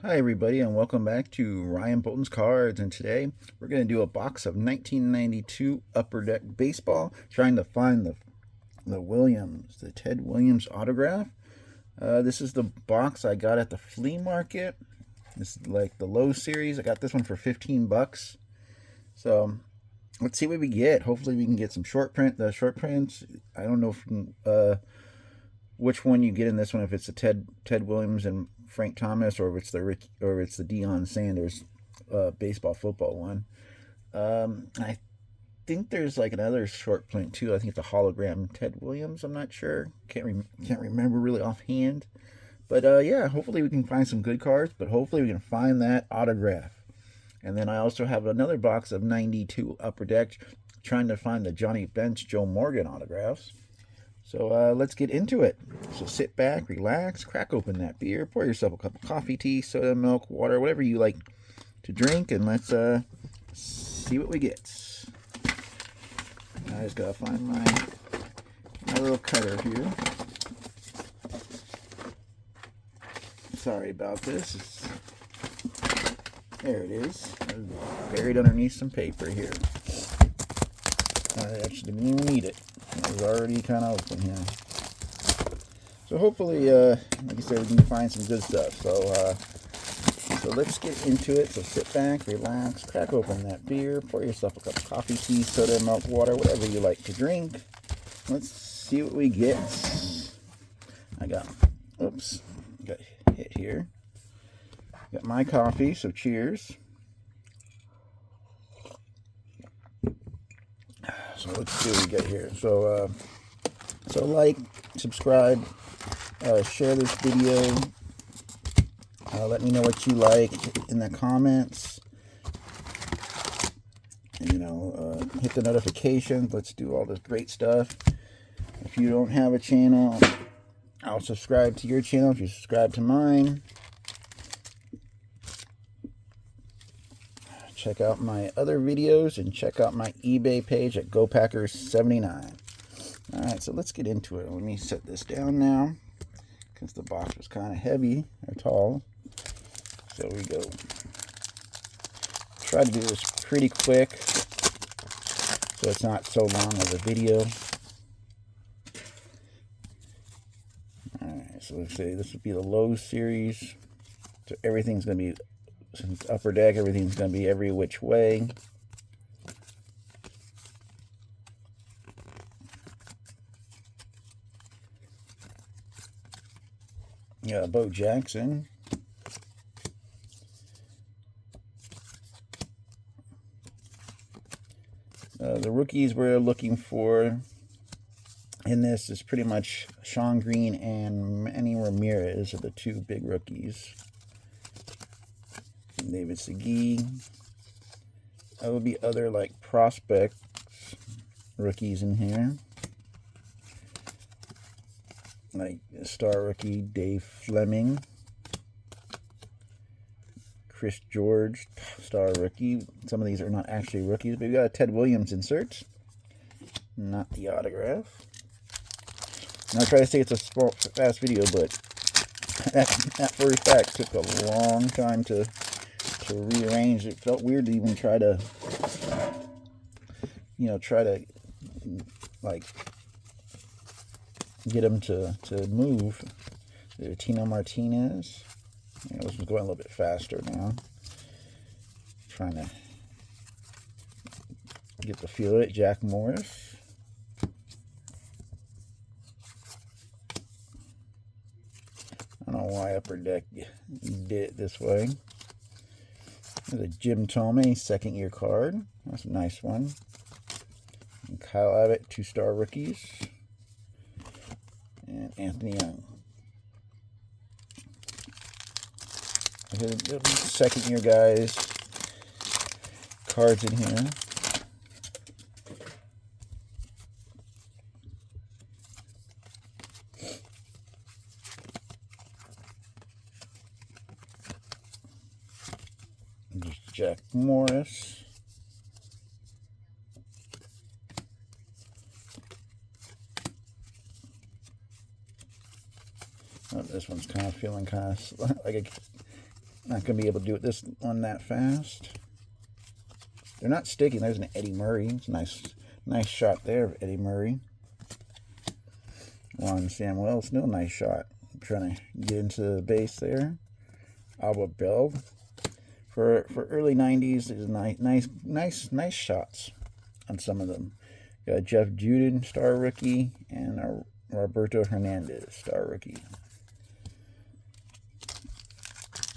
Hi everybody and welcome back to Ryan Bolton's Cards, and today we're going to do a box of 1992 Upper Deck Baseball, trying to find the Ted Williams autograph. This is the box I got at the flea market. This is like the low series. I got this one for 15 bucks. So let's see what we get. Hopefully we can get some the short prints. I don't know which one you get in this one, if it's the Ted Williams and Frank Thomas, or if it's the Deion Sanders baseball football one. I think there's like another short print too. I think it's a hologram Ted Williams. I'm not sure. Can't remember really offhand. But yeah, hopefully we can find some good cards. But hopefully we can find that autograph. And then I also have another box of 92 Upper Deck, trying to find the Johnny Bench, Joe Morgan autographs. So let's get into it. So sit back, relax, crack open that beer, pour yourself a cup of coffee, tea, soda, milk, water, whatever you like to drink, and let's see what we get. I just gotta find my little cutter here. Sorry about this. There it is. Buried underneath some paper here. I actually didn't even need it. It was already kind of open here. So hopefully, like I said, we can find some good stuff. So let's get into it. So sit back, relax, crack open that beer, pour yourself a cup of coffee, tea, soda, milk, water, whatever you like to drink. Let's see what we get. Got hit here. Got my coffee, so cheers. So let's see what we get here. So like, subscribe, share this video. Let me know what you like in the comments. Hit the notifications. Let's do all this great stuff. If you don't have a channel, I'll subscribe to your channel if you subscribe to mine. Check out my other videos and check out my eBay page at GoPackers79. Alright, so let's get into it. Let me set this down now, because the box was kind of heavy or tall. So we go. Try to do this pretty quick so it's not so long of a video. Alright, so let's say this would be the low series. So everything's going to be, since Upper Deck, everything's going to be every which way. Yeah, Bo Jackson. The rookies we're looking for in this is pretty much Sean Green and Manny Ramirez are the two big rookies. David Segui. There will be other like prospects, rookies in here, like star rookie Dave Fleming, Chris George, star rookie. Some of these are not actually rookies, but we got a Ted Williams insert, not the autograph. And I'll try to say it's a small, fast video, but that first pack took a long time to rearrange. It felt weird to even try to like get him to move. Tino Martinez. This was going a little bit faster now. Trying to get the feel of it. Jack Morris. I don't know why Upper Deck did it this way. There's a Jim Thome second-year card. That's a nice one. And Kyle Abbott, two-star rookies. And Anthony Young. Second-year guys. Cards in here. Just Jack Morris. Oh, this one's kind of feeling kind of like Not going to be able to do it this one that fast. They're not sticking. There's an Eddie Murray. It's a nice shot there of Eddie Murray. Juan Samuel, still a nice shot. I'm trying to get into the base there. Alba Bell. For early 90s, there's nice shots on some of them. Got Jeff Juden, star rookie, and Roberto Hernandez, star rookie.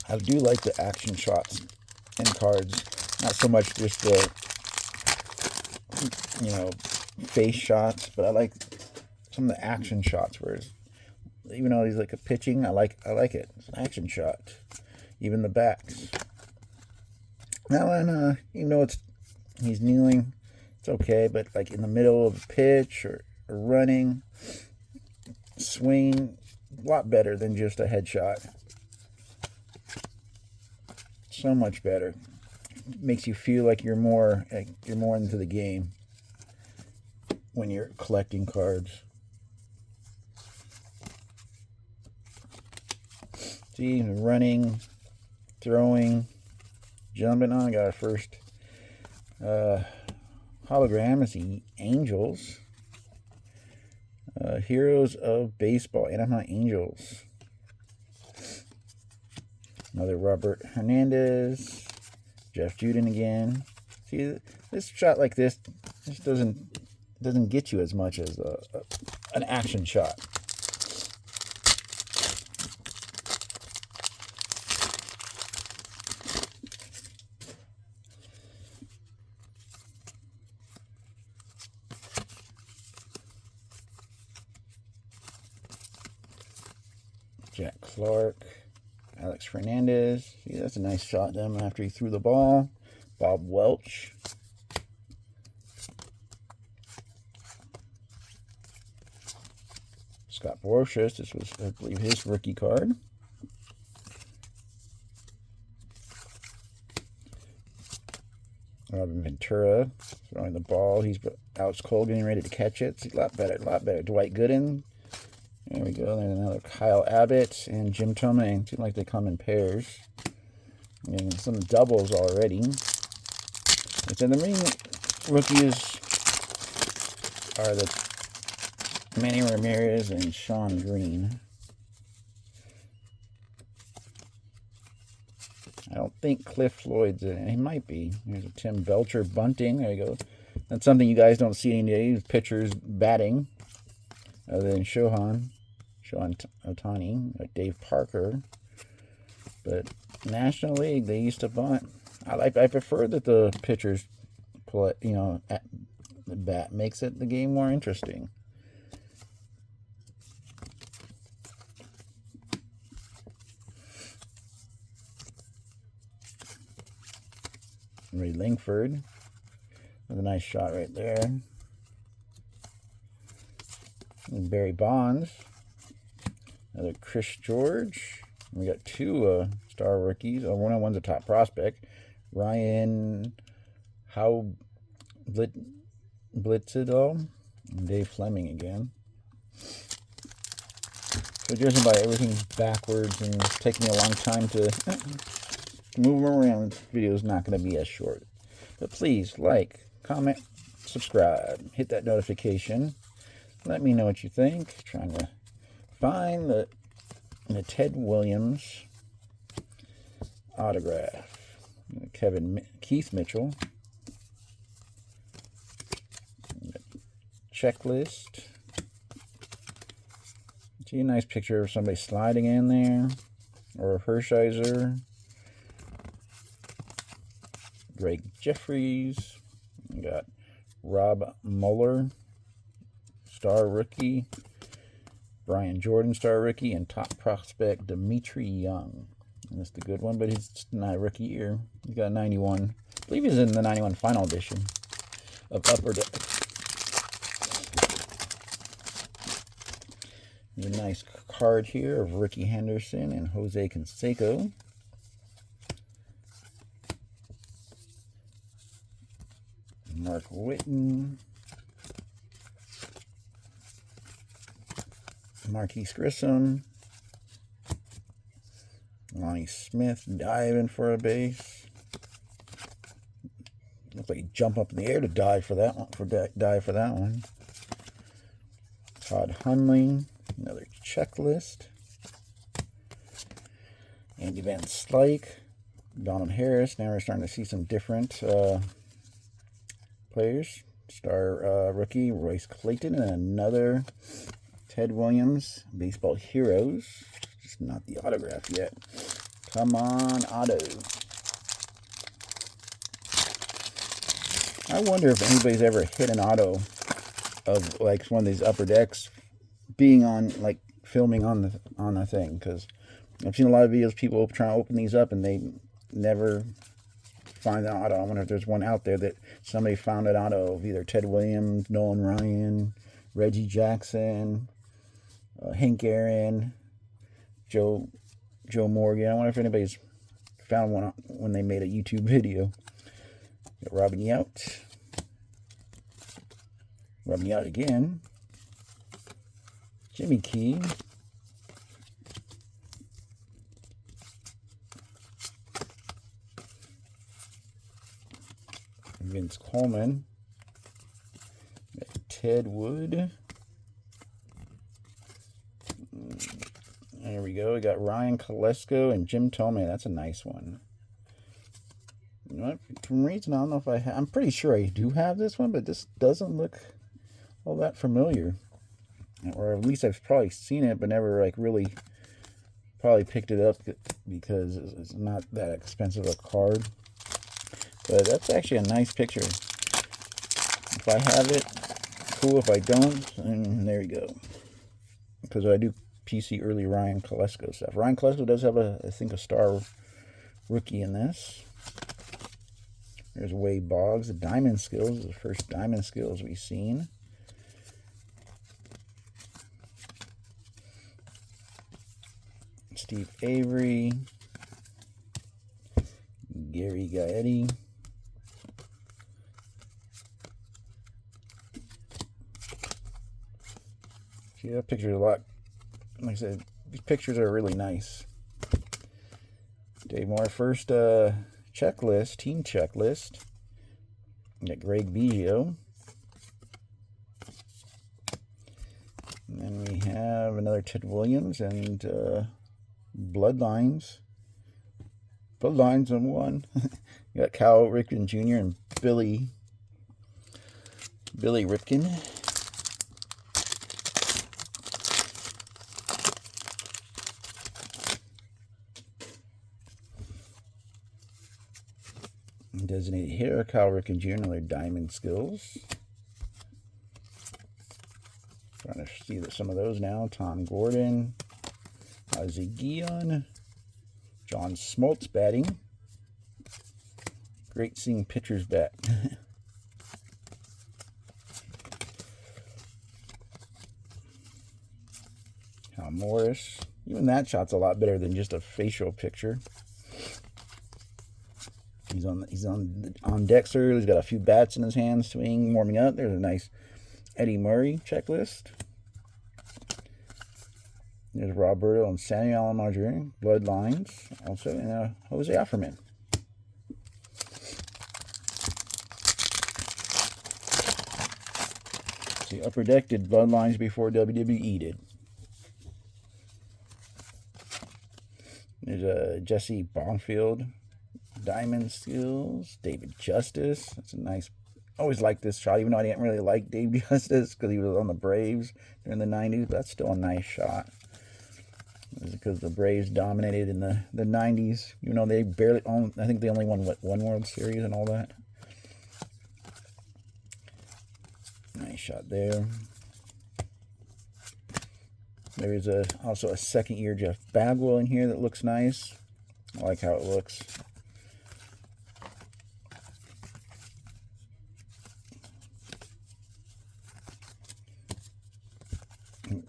I do like the action shots in cards. Not so much just the, face shots, but I like some of the action shots where even though he's like a pitching, I like it. It's an action shot. Even the backs. That one, even though he's kneeling, it's okay, but like in the middle of a pitch or running, swing, a lot better than just a headshot. So much better. Makes you feel like you're more into the game when you're collecting cards. See, running, throwing, jumping on. I got our first hologram. It's the Angels. Heroes of Baseball. Anaheim Angels. Another Robert Hernandez. Jeff Juden again. See, this shot like this just doesn't get you as much as an action shot. Jack Clark, Alex Fernandez. See, that's a nice shot done after he threw the ball. Bob Welch. Scott Borchers. This was, I believe, his rookie card. Robin Ventura throwing the ball. Alex Cole getting ready to catch it. It's a lot better, Dwight Gooden. There we go. There's another Kyle Abbott and Jim Thome. Seem like they come in pairs. And some doubles already. And then the main rookies are the Manny Ramirez and Sean Green. I don't think Cliff Floyd's in it. He might be. There's a Tim Belcher bunting. There you go. That's something you guys don't see any days. Pitchers batting. Other than Shohei Ohtani, Dave Parker. But National League, they used to bunt. I prefer that the pitchers play, at the bat makes it the game more interesting. Ray Langford with a nice shot right there. And Barry Bonds. Another Chris George. We got two star rookies. One's a top prospect. Ryan Blitzidel and Dave Fleming again. So judging by everything backwards and it's taking me a long time to move them around, this video is not going to be as short. But please like, comment, subscribe, hit that notification. Let me know what you think. Trying to find the Ted Williams autograph. Keith Mitchell. Checklist. See a nice picture of somebody sliding in there. Or a Hershiser. Greg Jeffries. We got Rob Mueller, star rookie. Brian Jordan, star rookie, and top prospect Dimitri Young. And that's the good one, but he's not a rookie year. He's got a 91. I believe he's in the 91 final edition of Upper Deck. There's a nice card here of Ricky Henderson and Jose Canseco. Mark Whitten. Marquise Grissom. Lonnie Smith diving for a base. Looks like he jumped up in the air to dive for that one. Dive for that one. Todd Hundley, another checklist. Andy Van Slyke, Donald Harris. Now we're starting to see some different players. Star rookie Royce Clayton, and another Ted Williams Baseball Heroes. Just not the autograph yet. Come on, auto. I wonder if anybody's ever hit an auto of like one of these Upper Decks being on, like filming on the thing, because I've seen a lot of videos people trying to open these up and they never find an auto. I wonder if there's one out there that somebody found an auto of either Ted Williams, Nolan Ryan, Reggie Jackson, Hank Aaron, Joe Morgan. I wonder if anybody's found one when they made a YouTube video. Got Robin Yount. Robin Yount again. Jimmy Key. Vince Coleman. Ted Wood. There we go. We got Ryan Kolesko and Jim Thome. That's a nice one. You know what? For some reason, I don't know if I have. I'm pretty sure I do have this one, but this doesn't look all that familiar. Or at least I've probably seen it, but never like really probably picked it up because it's not that expensive a card. But that's actually a nice picture. If I have it, cool. If I don't, and there you go. Because I do PC early Ryan Kolesko stuff. Ryan Kolesko does have I think a star rookie in this. There's Wade Boggs, the Diamond Skills, the first Diamond Skills we've seen. Steve Avery, Gary Gaetti, see, that picture's a lot. Like I said, these pictures are really nice. Dave Moore, first checklist, team checklist. We got Greg Biggio. And then we have another Ted Williams and Bloodlines. Bloodlines on one. You got Cal Ripken Jr. and Billy Ripken. Designated hitter, Cal Ripken Jr., another Diamond Skills. Trying to see some of those now. Tom Gordon, Ozzie Guillen, John Smoltz batting. Great seeing pitchers bat. Hal Morris. Even that shot's a lot better than just a facial picture. He's on Dexter. He's got a few bats in his hand, swinging, warming up. There's a nice Eddie Murray checklist. There's Roberto and Samuel Alomar Jr. Bloodlines, also, and Jose Offerman. See, Upper Deck did Bloodlines before WWE did. There's Jesse Bonfield. Diamond Skills, David Justice. That's a nice. Always liked this shot, even though I didn't really like Dave Justice because he was on the Braves during the 90s. But that's still a nice shot. It's because the Braves dominated in the 90s. You know, they barely owned. I think they only won one World Series and all that. Nice shot there. There's also a second-year Jeff Bagwell in here that looks nice. I like how it looks.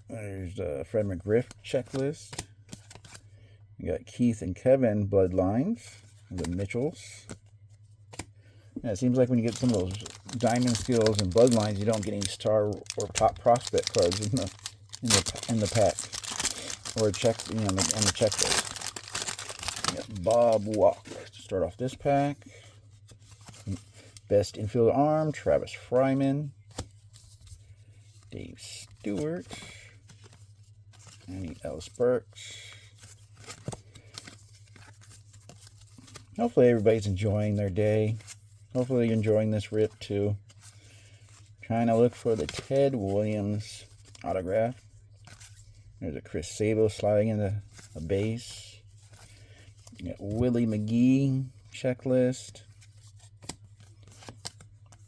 There's the Fred McGriff checklist. We got Keith and Kevin Bloodlines, the Mitchells. Yeah, it seems like when you get some of those Diamond Skills and Bloodlines, you don't get any star or pop prospect cards in the pack or check, on the checklist. Got Bob Walk to start off this pack. Best infield arm, Travis Fryman. Dave Stewart. And Ellis Burks. Hopefully everybody's enjoying their day. Hopefully you're enjoying this rip too. Trying to look for the Ted Williams autograph. There's a Chris Sabo sliding into a base. You got Willie McGee checklist.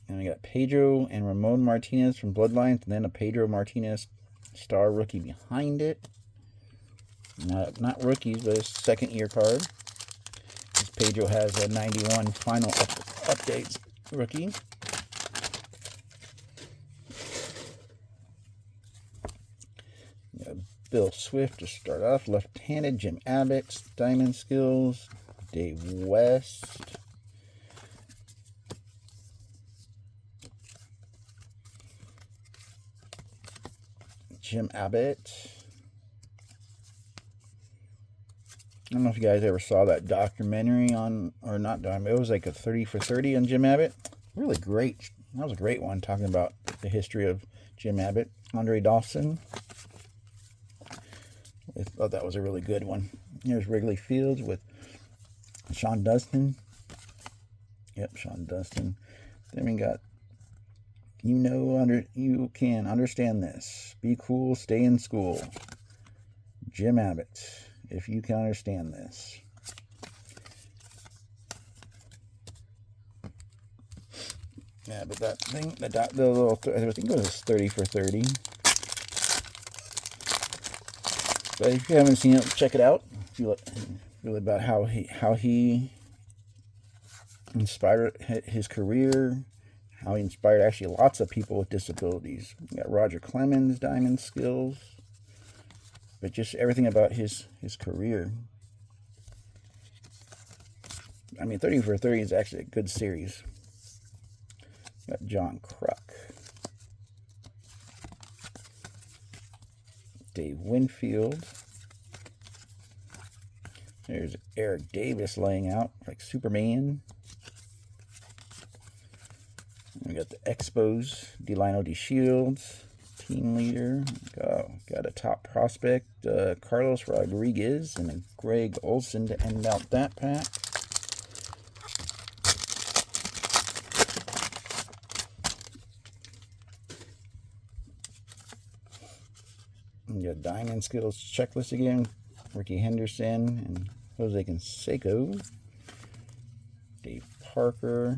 And we got Pedro and Ramon Martinez from Bloodlines, and then a Pedro Martinez star rookie behind it. Not rookies, but a second-year card. This Pedro has a 91 final updates rookie. Bill Swift to start off. Left-handed, Jim Abbott, Diamond Skills, Dave West. Jim Abbott. I don't know if you guys ever saw that documentary on, or not, it was like a 30 for 30 on Jim Abbott. Really great. That was a great one, talking about the history of Jim Abbott. Andre Dawson. I thought that was a really good one. Here's Wrigley Fields with Sean Dustin. Yep, Sean Dustin. Then we got, you can understand this. Be cool, stay in school. Jim Abbott, if you can understand this. Yeah, but that thing, the little, I think it was 30 for 30. But if you haven't seen it, check it out. Feel about how he inspired his career, how he inspired actually lots of people with disabilities. You got Roger Clemens, Diamond Skills, but just everything about his career. I mean, 30 for 30 is actually a good series. You got John Kruk. Dave Winfield. There's Eric Davis laying out like Superman. We got the Expos, Delino DeShields, team leader. Got a top prospect, Carlos Rodriguez, and a Greg Olson to end out that pack. We got Diamond Skills checklist again. Ricky Henderson and Jose Canseco. Dave Parker.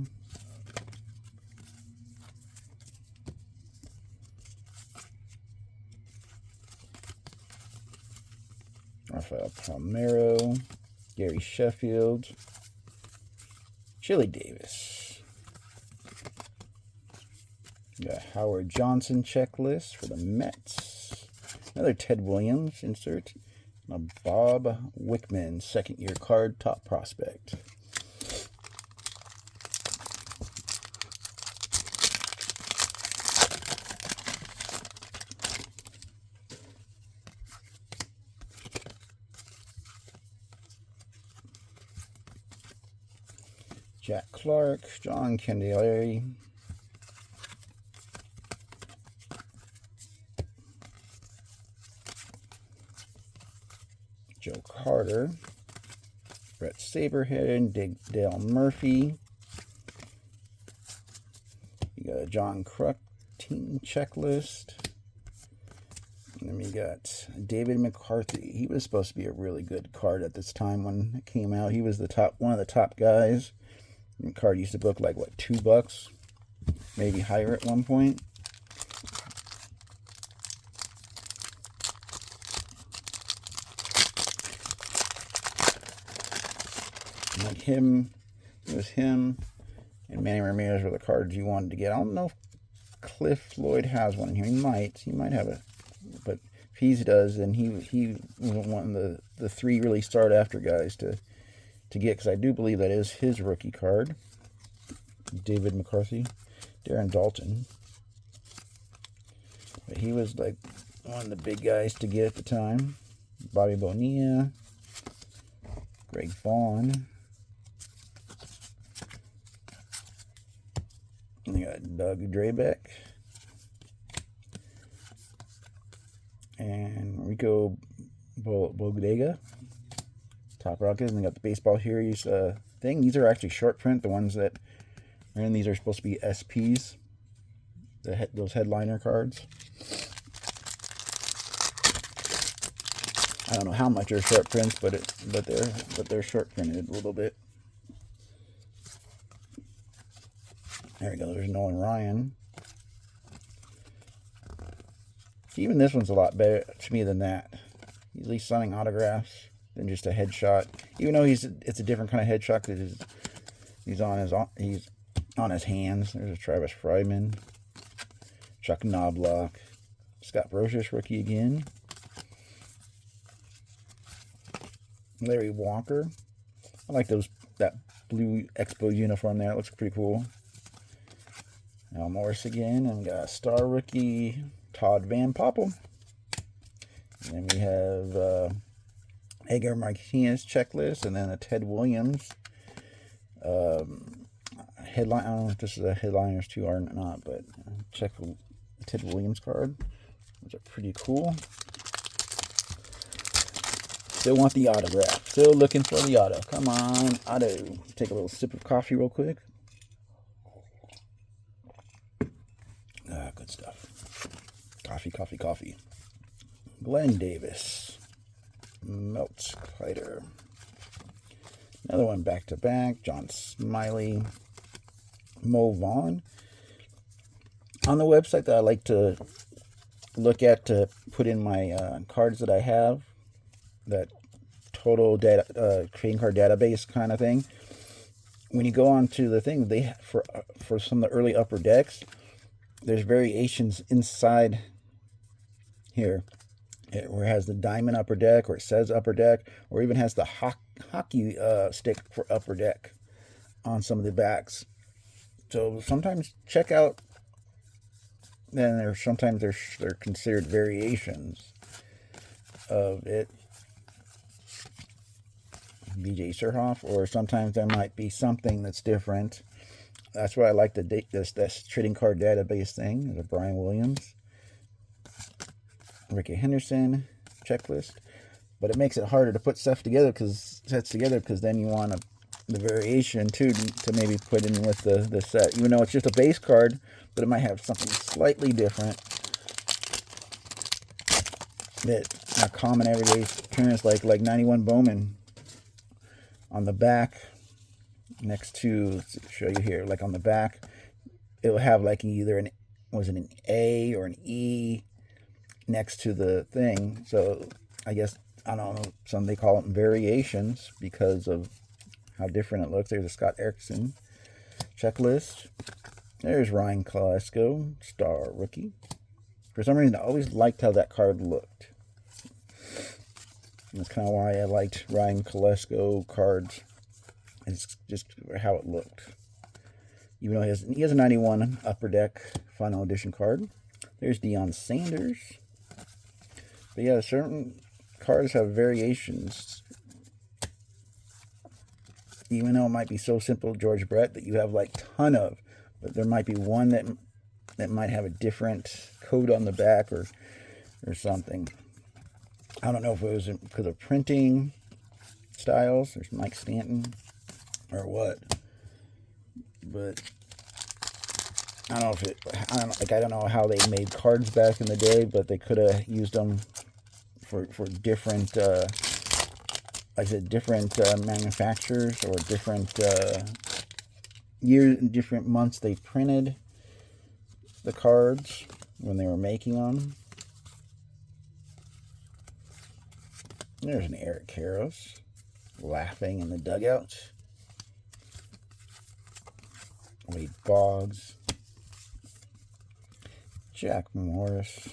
Rafael Palmeiro. Gary Sheffield. Chili Davis. We got Howard Johnson checklist for the Mets. Another Ted Williams insert. A Bob Wickman second-year card, top prospect. Jack Clark, John Candelaria. Joe Carter, Brett Saberhead, Dale Murphy. You got a John Kruk team checklist. And then we got David McCarthy. He was supposed to be a really good card at this time when it came out. He was one of the top guys. The card used to book like, what, $2? Maybe higher at one point. Like him, it was him and Manny Ramirez were the cards you wanted to get. I don't know if Cliff Floyd has one in here. He might have it, but if he does, then he was one of the three really start after guys to get, because I do believe that is his rookie card. David McCarthy, Darren Dalton, but he was like one of the big guys to get at the time. Bobby Bonilla. Greg Vaughn. We got Doug Drabeck. And Rico Bodega. Top Rockets. And they got the Baseball Series thing. These are actually short print. The ones that are in these are supposed to be SPs. Those headliner cards. I don't know how much are short prints, but they're short printed a little bit. There we go. There's Nolan Ryan. Even this one's a lot better to me than that. He's at least signing autographs than just a headshot. Even though it's a different kind of headshot because he's on his hands. There's a Travis Fryman, Chuck Knobloch, Scott Brosius rookie again. Larry Walker. I like that blue Expo uniform there. It looks pretty cool. Al Morris again, and we got a star rookie, Todd Van Poppel. And then we have Edgar Martinez checklist, and then a Ted Williams headline. I don't know if this is a headliners too or not, but check the Ted Williams card. Those are pretty cool. Still want the autograph. Still looking for the auto. Come on, auto. Take a little sip of coffee real quick. Good stuff. Coffee. Glenn Davis. Milt Kleider. Another one back to back. John Smiley. Mo Vaughn. On the website that I like to look at to put in my cards that I have, that total data trading card database kind of thing. When you go on to the thing, they for some of the early upper decks, there's variations inside here, where it has the diamond upper deck, or it says upper deck, or even has the hockey stick for upper deck on some of the backs. So sometimes check out. Then sometimes they're considered variations of it. BJ Surhoff, or sometimes there might be something that's different. That's why I like this trading card database thing. There's a Brian Williams, Ricky Henderson checklist, but it makes it harder to put stuff together because then you want the variation too to maybe put in with the set. Even though it's just a base card, but it might have something slightly different that a common everyday appearance, like 91 Bowman. On the back, next to, let's show you here, like on the back, it will have like either an A or an E next to the thing. So I guess, I don't know, some they call them variations because of how different it looks. There's a Scott Erickson checklist. There's Ryan Kolesko, star rookie. For some reason, I always liked how that card looked. That's kind of why I liked Ryan Kolesko cards. It's just how it looked. Even though he has a 91 Upper Deck Final Edition card. There's Deion Sanders. But yeah, certain cards have variations. Even though it might be so simple, George Brett, that you have like ton of. But there might be one that might have a different code on the back or something. I don't know if it was because of printing styles. There's Mike Stanton or what. But I don't know I don't know how they made cards back in the day, but they could have used them for different, like I said, different manufacturers or different years, different months they printed the cards when they were making them. There's an Eric Karros laughing in the dugout. Wade Boggs. Jack Morris.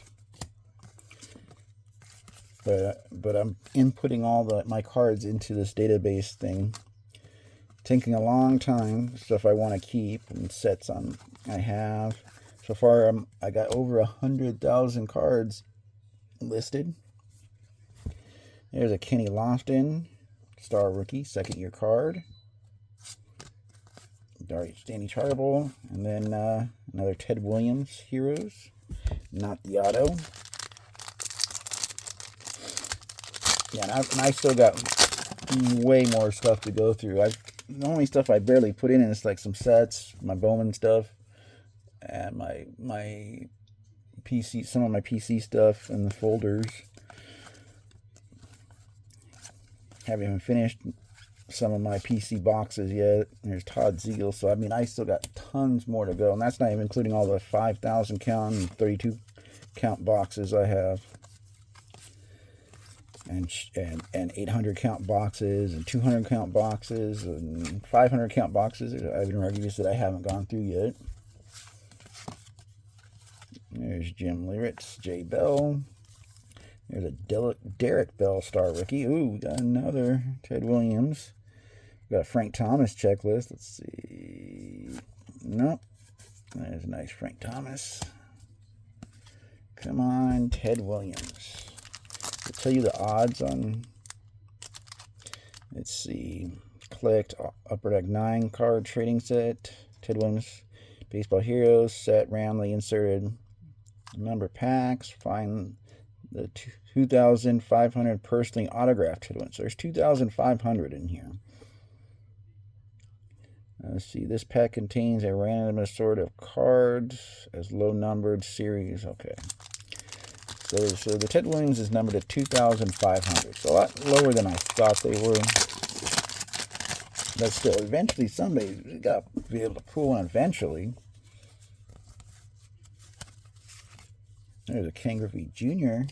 But I'm inputting all my cards into this database thing. Taking a long time. Stuff I want to keep and sets I have. So far I got over 100,000 cards listed. There's a Kenny Lofton Star Rookie, second-year card. Danny Charable, and then another Ted Williams Heroes, not the auto. Yeah, and I still got way more stuff to go through. The only stuff I barely put in is like some sets, my Bowman stuff, and my PC, some of my PC stuff in the folders. Haven't even finished some of my PC boxes yet. There's Todd Ziegel, so I mean I still got tons more to go, and that's not even including all the 5,000 count and 32 count boxes I have. And 800 count boxes and 200 count boxes and 500 count boxes. I have reviews that I haven't gone through yet. There's Jim Leyritz, Jay Bell. There's a Derek Bell Star Rookie. Ooh, we got another Ted Williams. We got a Frank Thomas checklist. Let's see. Nope. There's a nice Frank Thomas. Come on, Ted Williams. I'll tell you the odds on, let's see, clicked Upper Deck 9 card trading set, Ted Williams Baseball Heroes set, randomly inserted number packs, find the 2,500 personally autographed Ted Williams. So there's 2,500 in here. Let's see, this pack contains a random assortment of cards as low-numbered series. Okay. So the Ted Williams is numbered at 2,500. So a lot lower than I thought they were. But still, eventually somebody's got to be able to pull one eventually. There's a Ken Griffey Jr.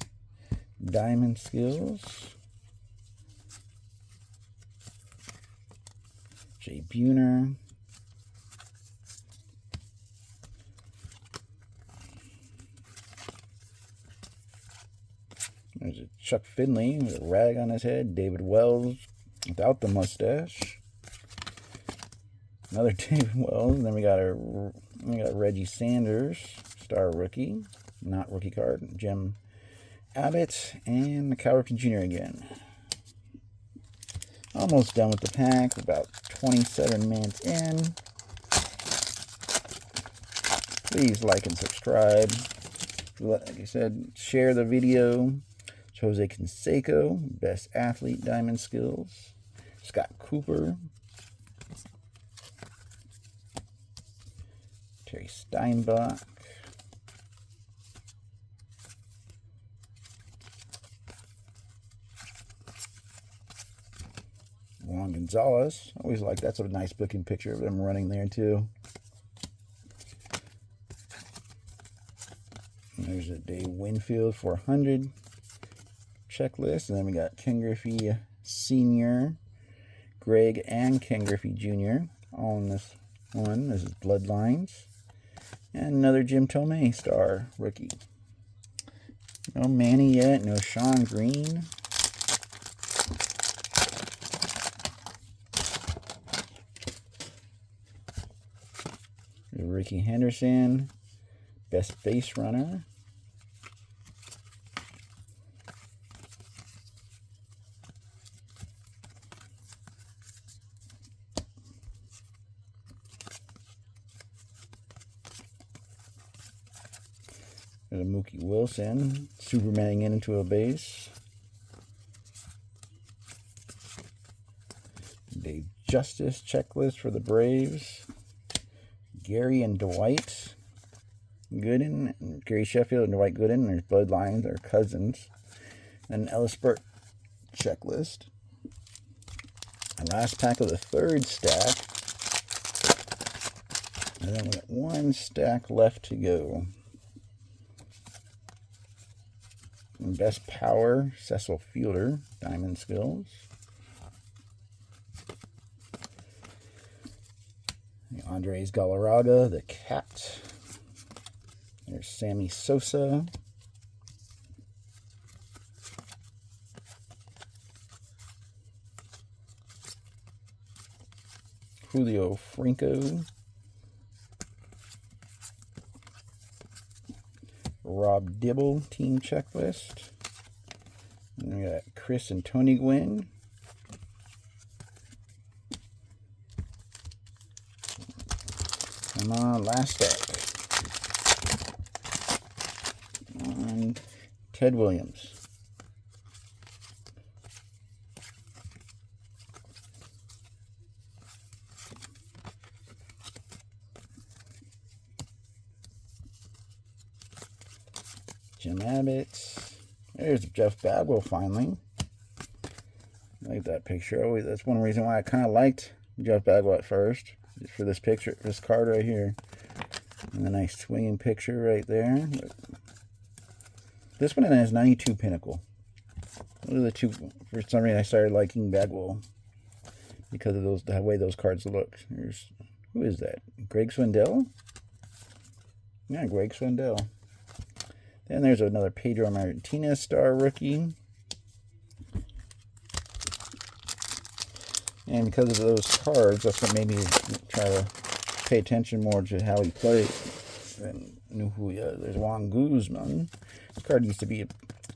Diamond Skills. Jay Buhner. There's a Chuck Finley with a rag on his head. David Wells without the mustache. Another David Wells. And then we got Reggie Sanders, Star Rookie, not rookie card. Jim Abbott and the Cal Ripken Jr. again. Almost done with the pack. About 27 minutes in. Please like and subscribe. Like I said, share the video. Jose Canseco, Best Athlete Diamond Skills. Scott Cooper. Terry Steinbach. Juan Gonzalez. Always like that's a nice looking picture of them running there too. And there's a Dave Winfield 400 checklist, and then we got Ken Griffey Sr., Greg, and Ken Griffey Jr. all in this one. This is Bloodlines. And another Jim Thome Star Rookie. No Manny yet, no Sean Green. Ricky Henderson, Best Base Runner. There's a Mookie Wilson, Supermaning into a base. Dave Justice checklist for the Braves. Gary and Dwight Gooden, Gary Sheffield and Dwight Gooden. There's Bloodlines, they're cousins. And Ellis Burke checklist. And last pack of the third stack. And then we got one stack left to go. And Best Power, Cecil Fielder, Diamond Skills. Andres Galarraga, the Cat. There's Sammy Sosa. Julio Franco. Rob Dibble team checklist. And we got Chris and Tony Gwynn. Come on, last stack. On Ted Williams. Jim Abbott. There's Jeff Bagwell finally. I like that picture. That's one reason why I kind of liked Jeff Bagwell at first. Just for this picture, this card right here. And a nice swinging picture right there. This one has 92 Pinnacle. Those are the two. For some reason, I started liking Bagwell because of the way those cards look. Who is that? Greg Swindell? Yeah, Greg Swindell. Then there's another Pedro Martinez star rookie. And because of those cards, that's what made me try to pay attention more to how he played. And knew who he is. There's Juan Guzman. This card used to be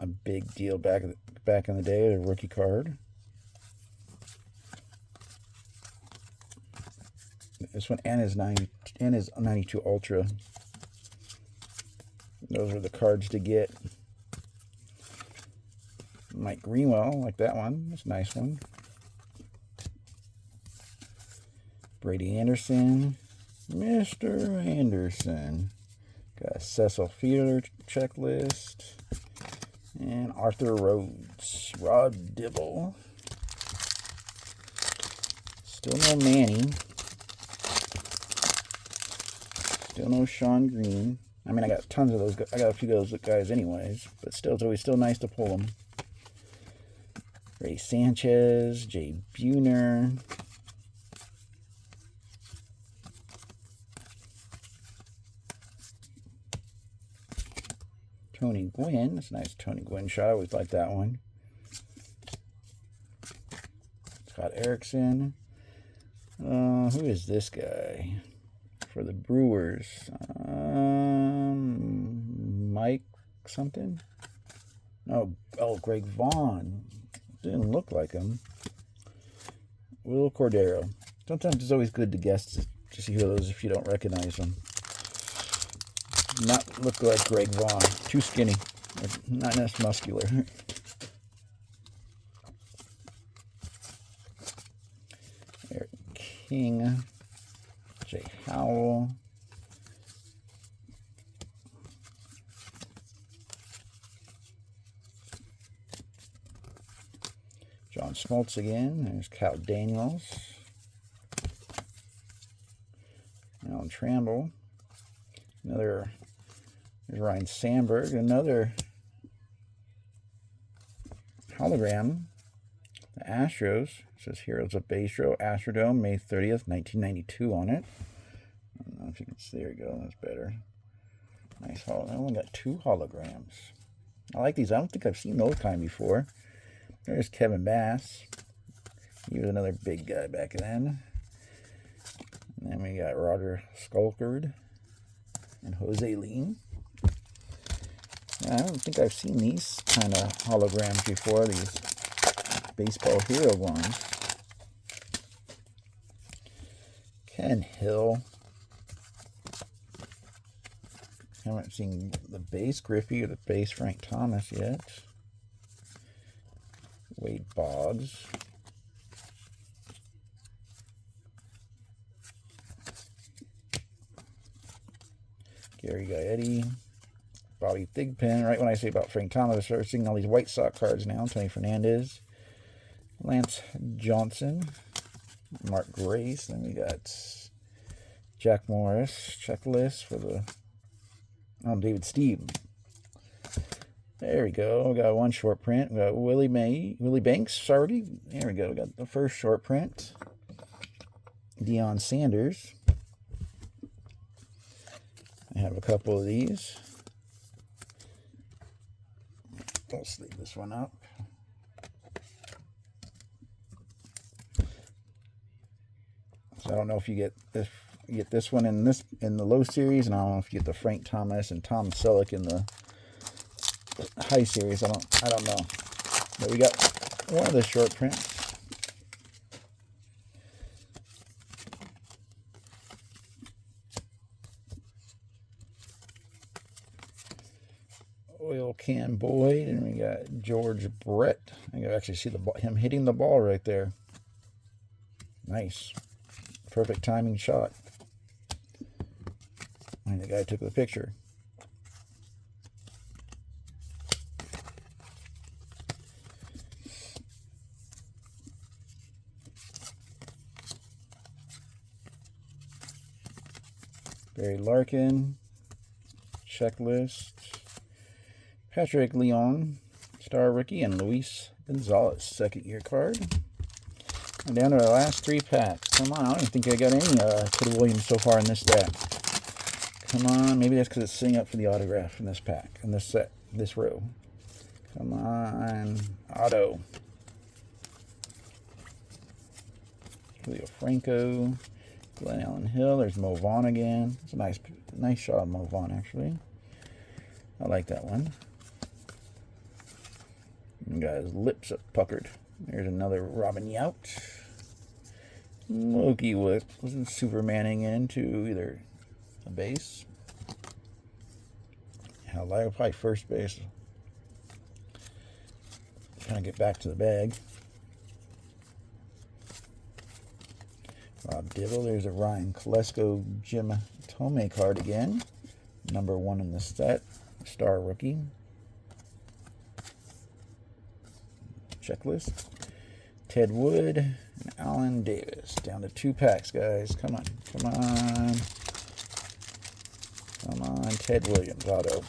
a big deal back in the day, a rookie card. This one and his 92 Ultra. Those are the cards to get. Mike Greenwell, like that one. That's a nice one. Brady Anderson. Mr. Anderson. Got a Cecil Fielder checklist. And Arthur Rhodes. Rod Dibble. Still no Manny. Still no Sean Green. I mean, I got tons of those. I got a few of those guys anyways. But still, it's always still nice to pull them. Ray Sanchez. Jay Buhner. Tony Gwynn. That's a nice Tony Gwynn shot. I always like that one. Scott Erickson. Who is this guy? For the Brewers. Mike something? Oh, Greg Vaughn. Didn't look like him. Will Cordero. Sometimes it's always good to guess to see who those if you don't recognize them. Not look like Greg Vaughn. Too skinny. Not as muscular. Eric King. Jay Howell. John Smoltz again. There's Cal Daniels. Alan Trammell. There's Ryan Sandberg. Another hologram. The Astros. It says Heroes of Base Row, Astrodome, May 30th, 1992 on it. I don't know if you can see. There you go. That's better. Nice hologram. I only got 2 holograms. I like these. I don't think I've seen those kind before. There's Kevin Bass. He was another big guy back then. And then we got Roger Skulkard and Jose Lean. I don't think I've seen these kind of holograms before, these baseball hero ones. Ken Hill. Haven't seen the base Griffey or the base Frank Thomas yet. Wade Boggs. Gary Gaetti. Bobby Thigpen. Right when I say about Frank Thomas, I start seeing all these White Sox cards now. Tony Fernandez. Lance Johnson. Mark Grace. Then we got Jack Morris. Checklist for the David Steve. There we go. We got one short print. We got Willie Banks already. There we go. We got the first short print. Deion Sanders. I have a couple of these. Let's leave this one up. So I don't know if you get this one in the low series, and I don't know if you get the Frank Thomas and Tom Selleck in the high series. I don't know. But we got one of the short prints. Cam Boyd, and we got George Brett. I can actually see him hitting the ball right there. Nice. Perfect timing shot. And the guy took the picture. Barry Larkin, checklist. Patrick Leon, star rookie, and Luis Gonzalez, second-year card. And down to our last 3 packs. Come on, I don't even think I got any Ted Williams so far in this stack. Come on, maybe that's because it's sitting up for the autograph in this pack, in this set, this row. Come on, auto. Julio Franco. Glenn Allen Hill. There's Mo Vaughn again. It's a nice shot of Mo Vaughn, actually. I like that one. And got his lips up puckered. There's another Robin Yount. Loki was Supermaning into either a base. Hell, I probably first base. Trying to get back to the bag. Rob Dibble. There's a Ryan Kolesko Jim Thome card again. Number 1 in the set. Star rookie. Checklist. Ted Wood and Alan Davis. Down to 2 packs, guys. Come on. Come on. Come on. Ted Williams auto.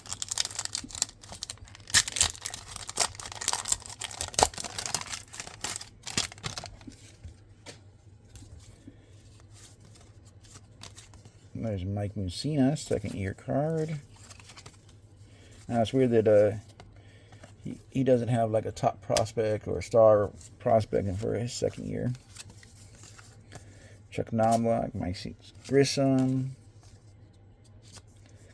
There's Mike Mussina, second-year card. Now, it's weird that he doesn't have like a top prospect or a star prospecting for his second year. Chuck Knobloch, Mike Grissom.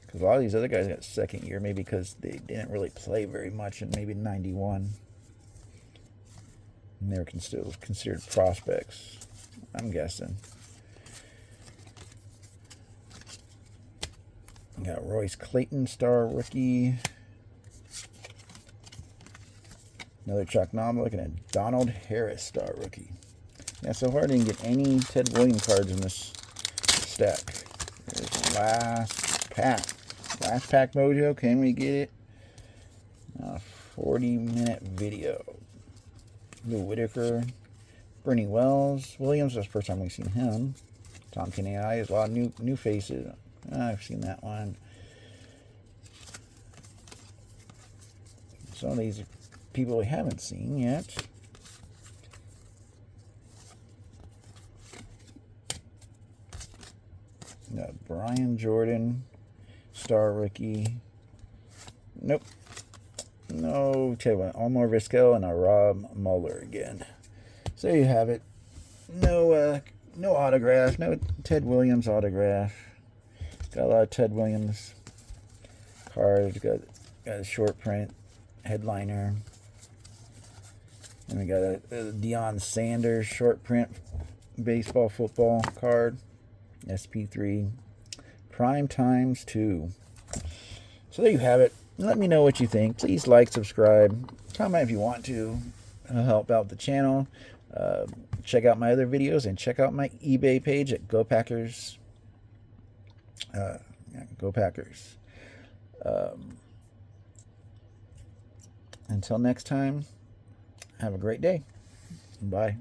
Because a lot of these other guys got second year, maybe because they didn't really play very much in maybe 91. And they were still considered prospects, I'm guessing. We got Royce Clayton, star rookie. Another Chuck Knobloch and a Donald Harris, star rookie. Yeah, so far I didn't get any Ted Williams cards in this stack. There's last pack. Last pack mojo. Can we get it? 40-minute video. Lou Whitaker. Bernie Wells. Williams, that's the first time we've seen him. Tom Kenny. There's a lot of new faces. I've seen that one. Some of these are people we haven't seen yet. Got Brian Jordan, star rookie. Nope. No, Omar Vizquel and a Rob Mueller again. So there you have it. No autograph. No Ted Williams autograph. Got a lot of Ted Williams cards. Got a short print headliner. And we got a Deion Sanders short print baseball football card. SP3. Prime Times 2. So there you have it. Let me know what you think. Please like, subscribe, comment if you want to. Help out the channel. Check out my other videos and check out my eBay page at Go Packers. Go Packers. Until next time, have a great day. Bye.